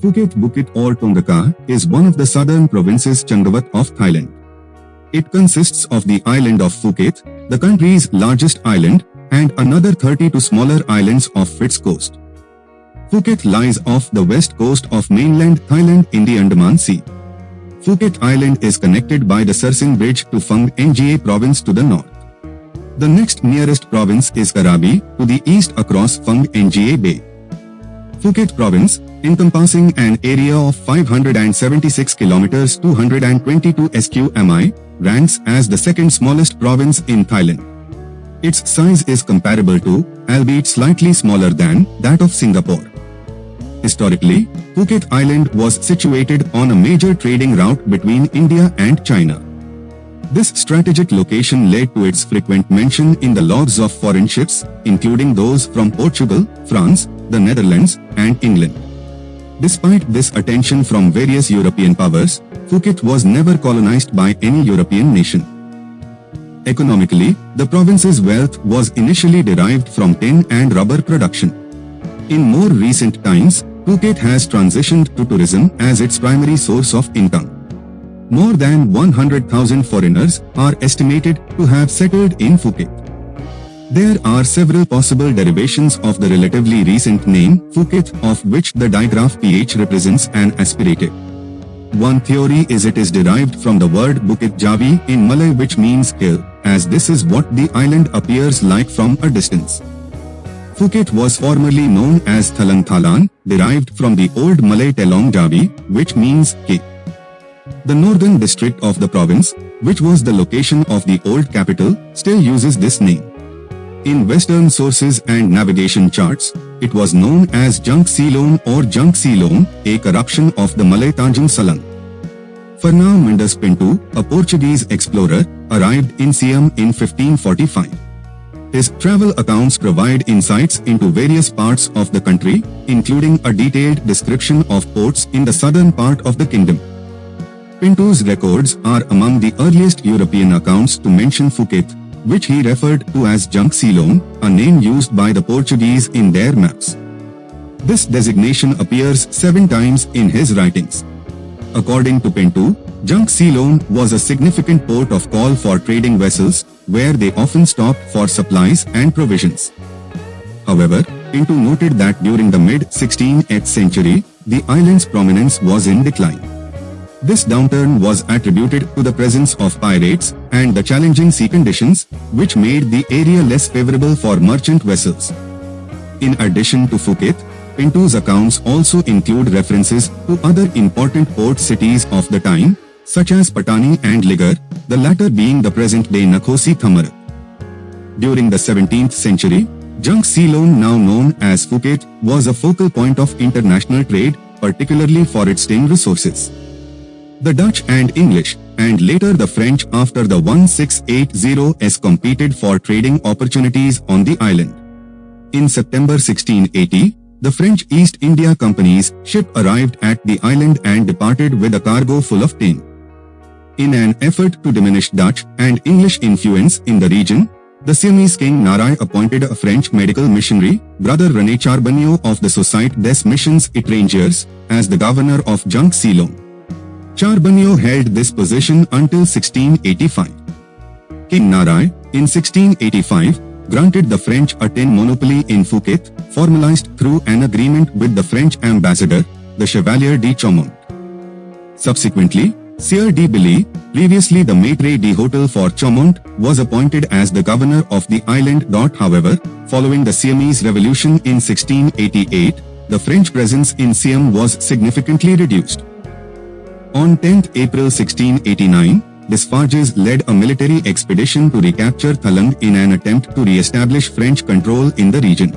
Phuket Bukit or Tongaka is one of the southern provinces Changavat of Thailand. It consists of the island of Phuket, the country's largest island, and another 32 smaller islands off its coast. Phuket lies off the west coast of mainland Thailand in the Andaman Sea. Phuket Island is connected by the Sursing Bridge to Phang Nga province to the north. The next nearest province is Krabi, to the east across Phang Nga Bay. Phuket Province, encompassing an area of 576 km 222 sq mi, ranks as the second smallest province in Thailand. Its size is comparable to, albeit slightly smaller than, that of Singapore. Historically, Phuket Island was situated on a major trading route between India and China. This strategic location led to its frequent mention in the logs of foreign ships, including those from Portugal, France, the Netherlands, and England. Despite this attention from various European powers, Phuket was never colonized by any European nation. Economically, the province's wealth was initially derived from tin and rubber production. In more recent times, Phuket has transitioned to tourism as its primary source of income. More than 100,000 foreigners are estimated to have settled in Phuket. There are several possible derivations of the relatively recent name Phuket, of which the digraph PH represents an aspirated. One theory is it is derived from the word Bukit Jawi in Malay, which means hill, as this is what the island appears like from a distance. Phuket was formerly known as Thalang Thalan, derived from the Old Malay Telong Jawi, which means hill. The northern district of the province, which was the location of the old capital, still uses this name. In Western sources and navigation charts, it was known as Junk Silon or Junk Silon, a corruption of the Malay Tanjung Salang. Fernão Mendes Pinto, a Portuguese explorer, arrived in Siam in 1545. His travel accounts provide insights into various parts of the country, including a detailed description of ports in the southern part of the kingdom. Pinto's records are among the earliest European accounts to mention Phuket, which he referred to as Junk Silon, a name used by the Portuguese in their maps. This designation appears 7 times in his writings. According to Pinto, Junk Silon was a significant port of call for trading vessels, where they often stopped for supplies and provisions. However, Pinto noted that during the mid-16th century, the island's prominence was in decline. This downturn was attributed to the presence of pirates and the challenging sea conditions, which made the area less favorable for merchant vessels. In addition to Phuket, Pinto's accounts also include references to other important port cities of the time, such as Patani and Ligar, the latter being the present-day Nakhosi Thammarat. During the 17th century, Junk Silon, now known as Phuket, was a focal point of international trade, particularly for its tin resources. The Dutch and English, and later the French after the 1680s, competed for trading opportunities on the island. In September 1680, the French East India Company's ship arrived at the island and departed with a cargo full of tin. In an effort to diminish Dutch and English influence in the region, the Siamese king Narai appointed a French medical missionary, Brother René Charbonneau of the Société des Missions Étrangères, as the governor of Junk Silon. Charbonneau held this position until 1685. King Narai, in 1685, granted the French a tin monopoly in Phuket, formalized through an agreement with the French ambassador, the Chevalier de Chaumont. Subsequently, Sieur de Billy, previously the maitre d'hôtel for Chaumont, was appointed as the governor of the island. However, following the Siamese Revolution in 1688, the French presence in Siam was significantly reduced. On 10 April 1689, Desfarges led a military expedition to recapture Thalang in an attempt to re-establish French control in the region.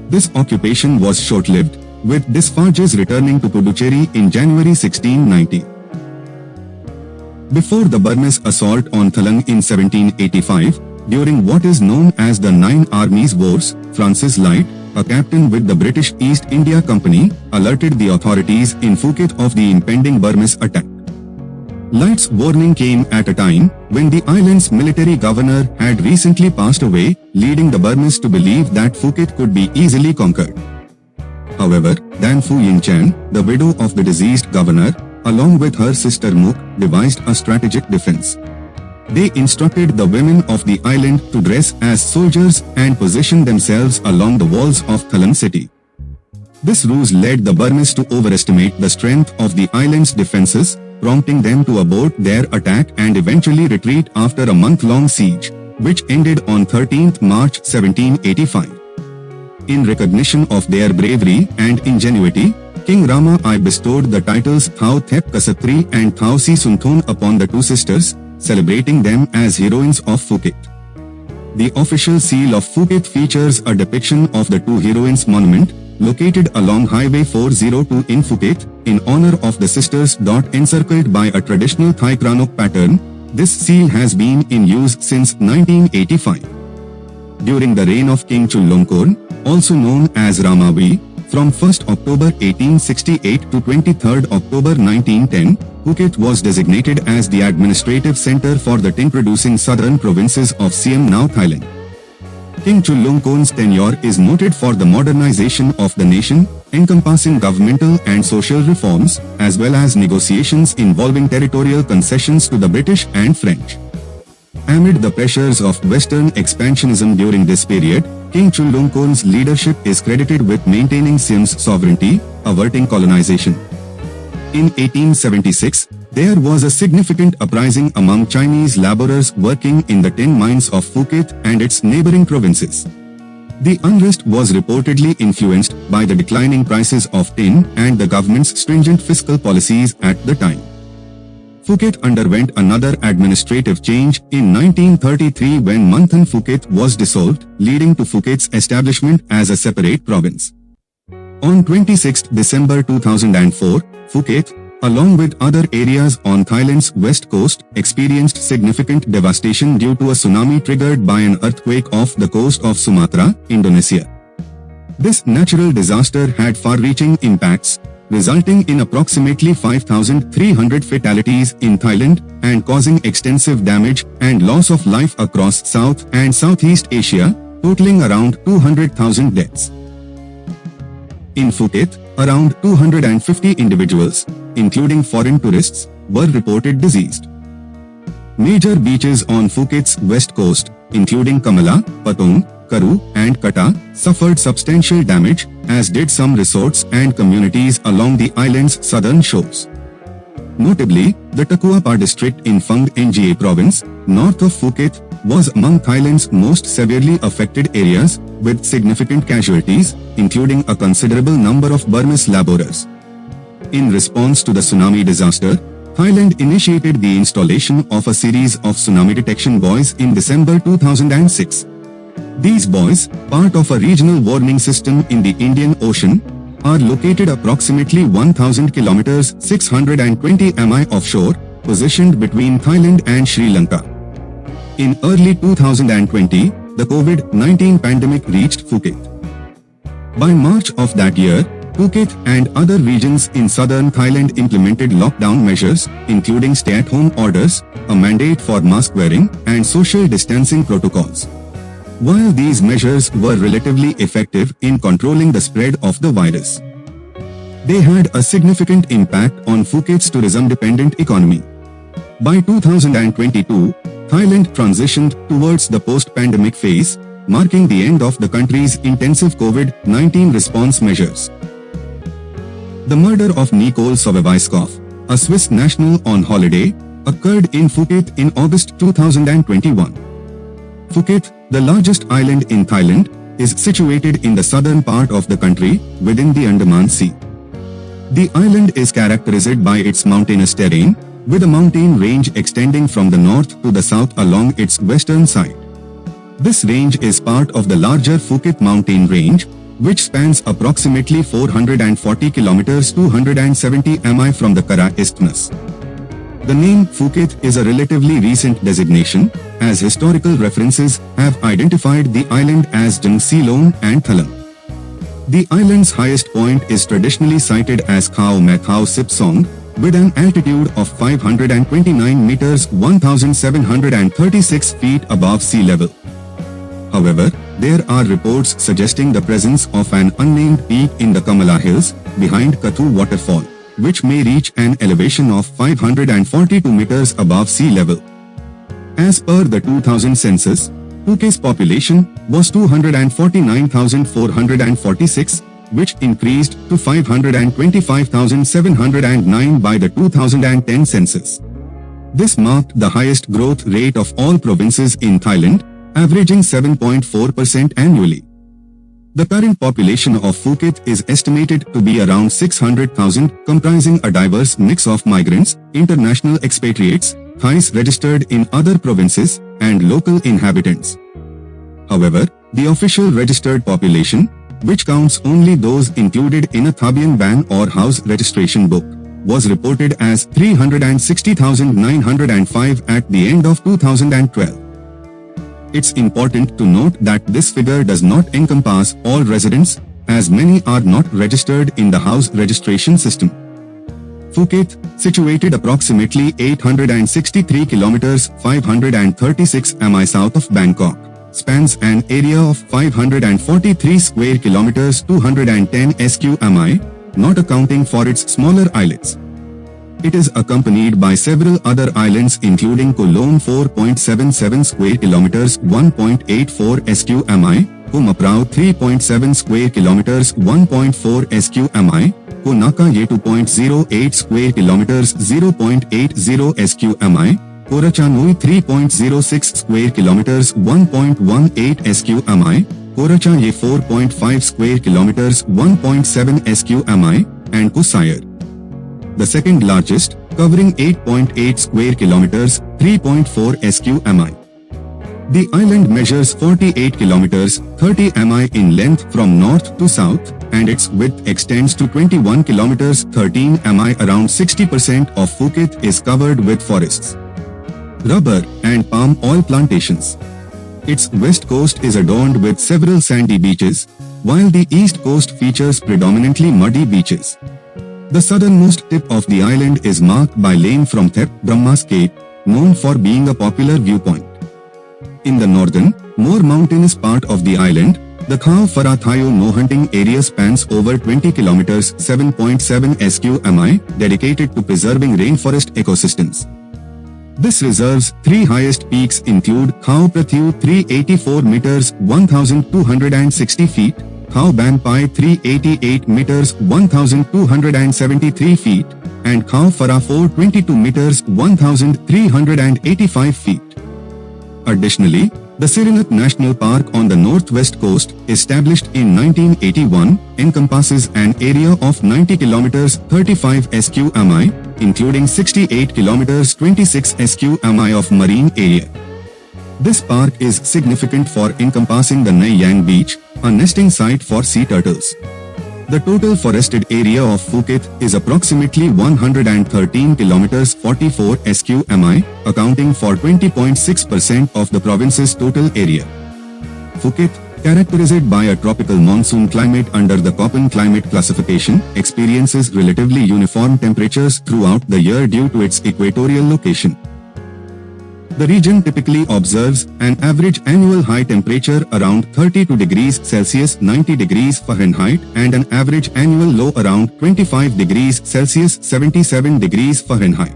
This occupation was short-lived, with Desfarges returning to Puducherry in January 1690. Before the Burmese assault on Thalang in 1785, during what is known as the Nine Armies Wars, Francis Light, a captain with the British East India Company, alerted the authorities in Phuket of the impending Burmese attack. Light's warning came at a time when the island's military governor had recently passed away, leading the Burmese to believe that Phuket could be easily conquered. however, than Fu Yinchan, the widow of the deceased governor, along with her sister Mook, devised a strategic defense. They instructed the women of the island to dress as soldiers and position themselves along the walls of Thalam city. This ruse led the Burmese to overestimate the strength of the island's defenses, prompting them to abort their attack and eventually retreat after a month-long siege, which ended on 13 March 1785. In recognition of their bravery and ingenuity, King Rama I bestowed the titles Thau Thep Kasatri and Thau Si Sunthon upon the two sisters, celebrating them as heroines of Phuket. The official seal of Phuket features a depiction of the two heroines monument, located along Highway 402 in Phuket, in honor of the sisters. Encircled by a traditional Thai Kranok pattern, this seal has been in use since 1985. During the reign of King Chulalongkorn, also known as Ramavi, from 1st October 1868 to 23rd October 1910, Phuket was designated as the administrative center for the tin-producing southern provinces of Siam, now Thailand. King Chulalongkorn's tenure is noted for the modernization of the nation, encompassing governmental and social reforms, as well as negotiations involving territorial concessions to the British and French. Amid the pressures of Western expansionism during this period, King Chulalongkorn's leadership is credited with maintaining Siam's sovereignty, averting colonization. In 1876, there was a significant uprising among Chinese laborers working in the tin mines of Phuket and its neighboring provinces. The unrest was reportedly influenced by the declining prices of tin and the government's stringent fiscal policies at the time. Phuket underwent another administrative change in 1933 when Manthan Phuket was dissolved, leading to Phuket's establishment as a separate province. On 26 December 2004, Phuket, along with other areas on Thailand's west coast, experienced significant devastation due to a tsunami triggered by an earthquake off the coast of Sumatra, Indonesia. This natural disaster had far-reaching impacts, resulting in approximately 5,300 fatalities in Thailand and causing extensive damage and loss of life across South and Southeast Asia, totaling around 200,000 deaths. In Phuket, around 250 individuals, including foreign tourists, were reported deceased. Major beaches on Phuket's west coast, including Kamala, Patong, Karu, and Kata, suffered substantial damage, as did some resorts and communities along the island's southern shores. Notably, the Takuapa district in Phang Nga province, north of Phuket, was among Thailand's most severely affected areas, with significant casualties, including a considerable number of Burmese laborers. In response to the tsunami disaster, Thailand initiated the installation of a series of tsunami detection buoys in December 2006. These buoys, part of a regional warning system in the Indian Ocean, are located approximately 1,000 kilometers 620 mi offshore, positioned between Thailand and Sri Lanka. In early 2020, the COVID-19 pandemic reached Phuket. By March of that year, Phuket and other regions in southern Thailand implemented lockdown measures, including stay-at-home orders, a mandate for mask wearing, and social distancing protocols. While these measures were relatively effective in controlling the spread of the virus, they had a significant impact on Phuket's tourism-dependent economy. By 2022, Thailand transitioned towards the post-pandemic phase, marking the end of the country's intensive COVID-19 response measures. The murder of Nicole Soveviskov, a Swiss national on holiday, occurred in Phuket in August 2021. Phuket, the largest island in Thailand, is situated in the southern part of the country, within the Andaman Sea. The island is characterized by its mountainous terrain, with a mountain range extending from the north to the south along its western side. This range is part of the larger Phuket mountain range, which spans approximately 440 kilometers 270 mi from the Kara Isthmus. The name Phuket is a relatively recent designation, as historical references have identified the island as Jang Silong and Thalam. The island's highest point is traditionally cited as Khao Me Khao Sip Song, with an altitude of 529 meters 1,736 feet above sea level. However, there are reports suggesting the presence of an unnamed peak in the Kamala Hills, behind Kathu waterfall, which may reach an elevation of 542 meters above sea level. As per the 2000 census, Phuket's population was 249,446, which increased to 525,709 by the 2010 census. This marked the highest growth rate of all provinces in Thailand, averaging 7.4% annually. The current population of Phuket is estimated to be around 600,000, comprising a diverse mix of migrants, international expatriates, Thais registered in other provinces, and local inhabitants. However, the official registered population, which counts only those included in a Thabian ban or house registration book, was reported as 360,905 at the end of 2012. It's important to note that this figure does not encompass all residents, as many are not registered in the house registration system. Phuket, situated approximately 863 kilometers 536 mi south of Bangkok, spans an area of 543 square kilometers 210 sq mi, not accounting for its smaller islets. It is accompanied by several other islands including Koh Lom 4.77 square kilometers 1.84 sq mi, Koh Maprao 3.7 square kilometers 1.4 sq mi, Koh Naka Ye 2.08 square kilometers 0.80 sq mi, Koh Rachanui 3.06 square kilometers 1.18 sq mi, Koh Racha Ye 4.5 square kilometers 1.7 sq mi, and Koh Sayar, the second largest, covering 8.8 square kilometers 3.4 sq mi. The island measures 48 kilometers 30 mi in length from north to south, and its width extends to 21 kilometers 13 mi. Around 60% of Phuket is covered with forests, rubber, and palm oil plantations. Its west coast is adorned with several sandy beaches, while the east coast features predominantly muddy beaches. The southernmost tip of the island is marked by lane from Thep, Brahma's Cape, known for being a popular viewpoint. In the northern, more mountainous part of the island, the Khao Phraya Thayo No Hunting area spans over 20 kilometers 7.7 sq mi, dedicated to preserving rainforest ecosystems. This reserve's three highest peaks include Khao Prathyu 384 meters 1,260 feet, Khao Ban Pai 388 meters 1,273 feet, and Khao Phraya 422 meters 1,385 feet. Additionally, the Sirinath National Park on the northwest coast, established in 1981, encompasses an area of 90 kilometers 35 sq mi, including 68 kilometers 26 sq mi of marine area. This park is significant for encompassing the Nai Yang Beach, a nesting site for sea turtles. The total forested area of Phuket is approximately 113 kilometers 44 sq mi, accounting for 20.6% of the province's total area. Phuket, characterized by a tropical monsoon climate under the Köppen climate classification, experiences relatively uniform temperatures throughout the year due to its equatorial location. The region typically observes an average annual high temperature around 32 degrees Celsius 90 degrees Fahrenheit and an average annual low around 25 degrees Celsius 77 degrees Fahrenheit.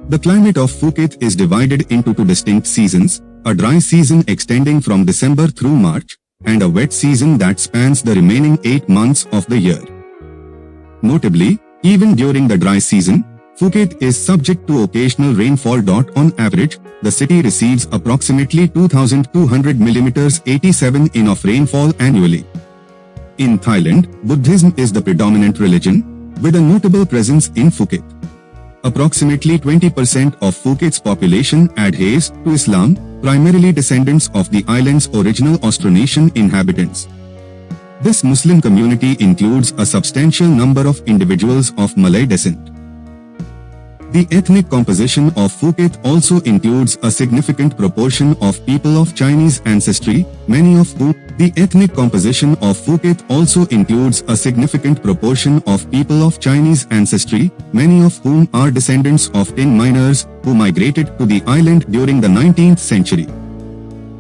The climate of Phuket is divided into two distinct seasons, a dry season extending from December through March, and a wet season that spans the remaining 8 months of the year. Notably, even during the dry season, Phuket is subject to occasional rainfall. On average, the city receives approximately 2,200 mm 87 in of rainfall annually. In Thailand, Buddhism is the predominant religion, with a notable presence in Phuket. Approximately 20% of Phuket's population adheres to Islam, primarily descendants of the island's original Austronesian inhabitants. This Muslim community includes a substantial number of individuals of Malay descent. The ethnic composition of Phuket also includes a significant proportion of people of Chinese ancestry, many of whom are descendants of Tin miners who migrated to the island during the 19th century.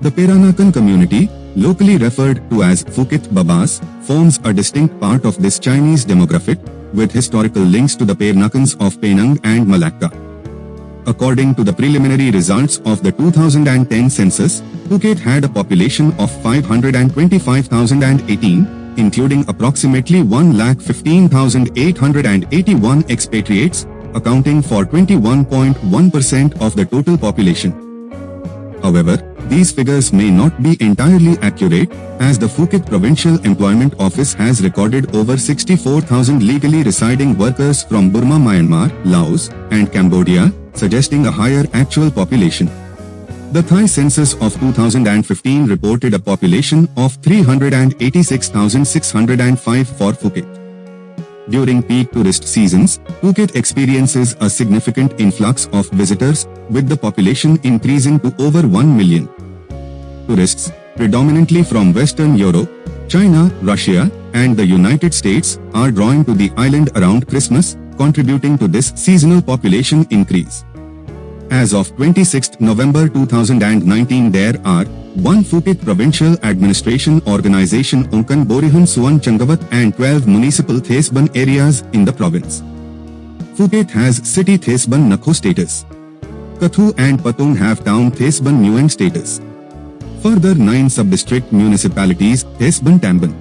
The Peranakan community, locally referred to as Phuket Babas, forms a distinct part of this Chinese demographic, with historical links to the Peranakans of Penang and Malacca. According to the preliminary results of the 2010 census, Phuket had a population of 525,018, including approximately 1,15,881 expatriates, accounting for 21.1% of the total population. However, these figures may not be entirely accurate, as the Phuket Provincial Employment Office has recorded over 64,000 legally residing workers from Burma, Myanmar, Laos, and Cambodia, suggesting a higher actual population. The Thai census of 2015 reported a population of 386,605 for Phuket. During peak tourist seasons, Phuket experiences a significant influx of visitors, with the population increasing to over 1 million. Tourists, predominantly from Western Europe, China, Russia, and the United States, are drawn to the island around Christmas, contributing to this seasonal population increase. As of 26 November 2019, there are 1 Phuket Provincial Administration Organization Ongkan Borihan Suan Changavat and 12 municipal Thesban areas in the province. Phuket has City Thesban Nakho status. Kathu and Patong have Town Thesban Nguyen status. Further 9 sub-district municipalities Thesban Tamban.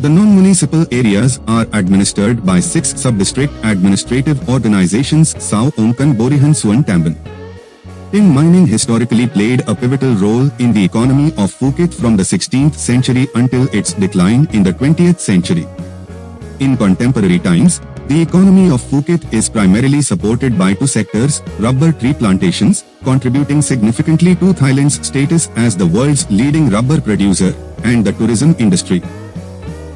The non-municipal areas are administered by 6 sub-district administrative organizations Sao Ongkan Borihan Suan Tamban. Tin mining historically played a pivotal role in the economy of Phuket from the 16th century until its decline in the 20th century. In contemporary times, the economy of Phuket is primarily supported by 2 sectors: rubber tree plantations, contributing significantly to Thailand's status as the world's leading rubber producer, and the tourism industry.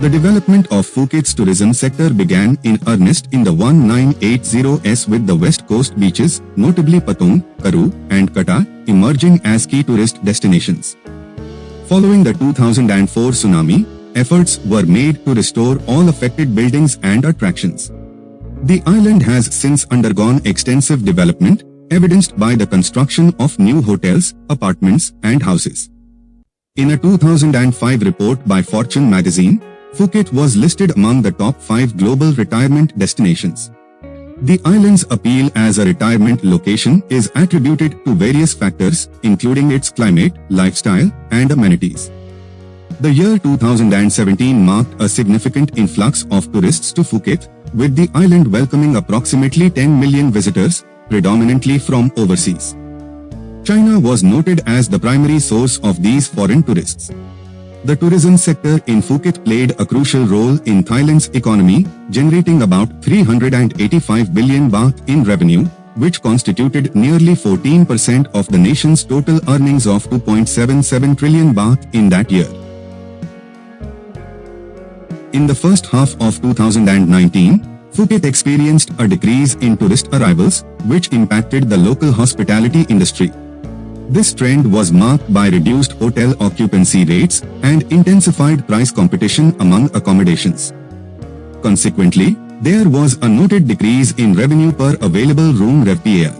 The development of Phuket's tourism sector began in earnest in the 1980s with the west coast beaches, notably Patong, Karu, and Kata, emerging as key tourist destinations. Following the 2004 tsunami, efforts were made to restore all affected buildings and attractions. The island has since undergone extensive development, evidenced by the construction of new hotels, apartments, and houses. In a 2005 report by Fortune magazine, Phuket was listed among the top 5 global retirement destinations. The island's appeal as a retirement location is attributed to various factors, including its climate, lifestyle, and amenities. The year 2017 marked a significant influx of tourists to Phuket, with the island welcoming approximately 10 million visitors, predominantly from overseas. China was noted as the primary source of these foreign tourists. The tourism sector in Phuket played a crucial role in Thailand's economy, generating about 385 billion baht in revenue, which constituted nearly 14% of the nation's total earnings of 2.77 trillion baht in that year. In the first half of 2019, Phuket experienced a decrease in tourist arrivals, which impacted the local hospitality industry. This trend was marked by reduced hotel occupancy rates and intensified price competition among accommodations. Consequently, there was a noted decrease in revenue per available room (RevPAR).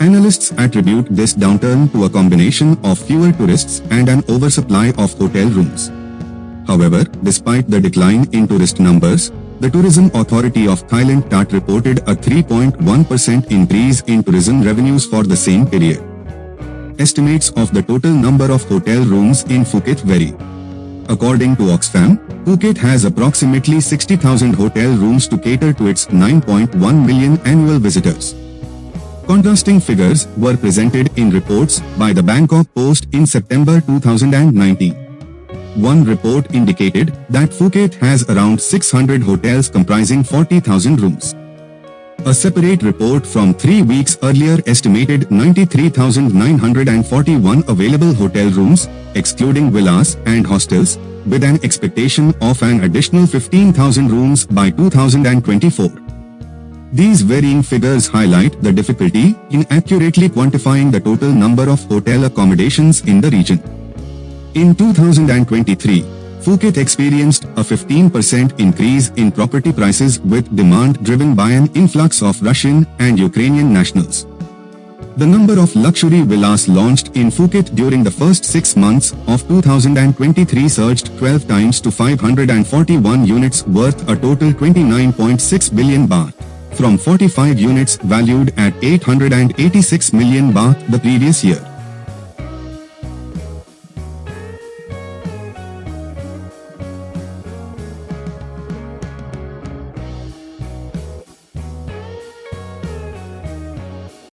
Analysts attribute this downturn to a combination of fewer tourists and an oversupply of hotel rooms. However, despite the decline in tourist numbers, the Tourism Authority of Thailand (TAT) reported a 3.1% increase in tourism revenues for the same period. Estimates of the total number of hotel rooms in Phuket vary. According to Oxfam, Phuket has approximately 60,000 hotel rooms to cater to its 9.1 million annual visitors. Contrasting figures were presented in reports by the Bangkok Post in September 2019. One report indicated that Phuket has around 600 hotels comprising 40,000 rooms. A separate report from 3 weeks earlier estimated 93,941 available hotel rooms, excluding villas and hostels, with an expectation of an additional 15,000 rooms by 2024. These varying figures highlight the difficulty in accurately quantifying the total number of hotel accommodations in the region. In 2023, Phuket experienced a 15% increase in property prices with demand driven by an influx of Russian and Ukrainian nationals. The number of luxury villas launched in Phuket during the first 6 months of 2023 surged 12 times to 541 units worth a total 29.6 billion baht, from 45 units valued at 886 million baht the previous year.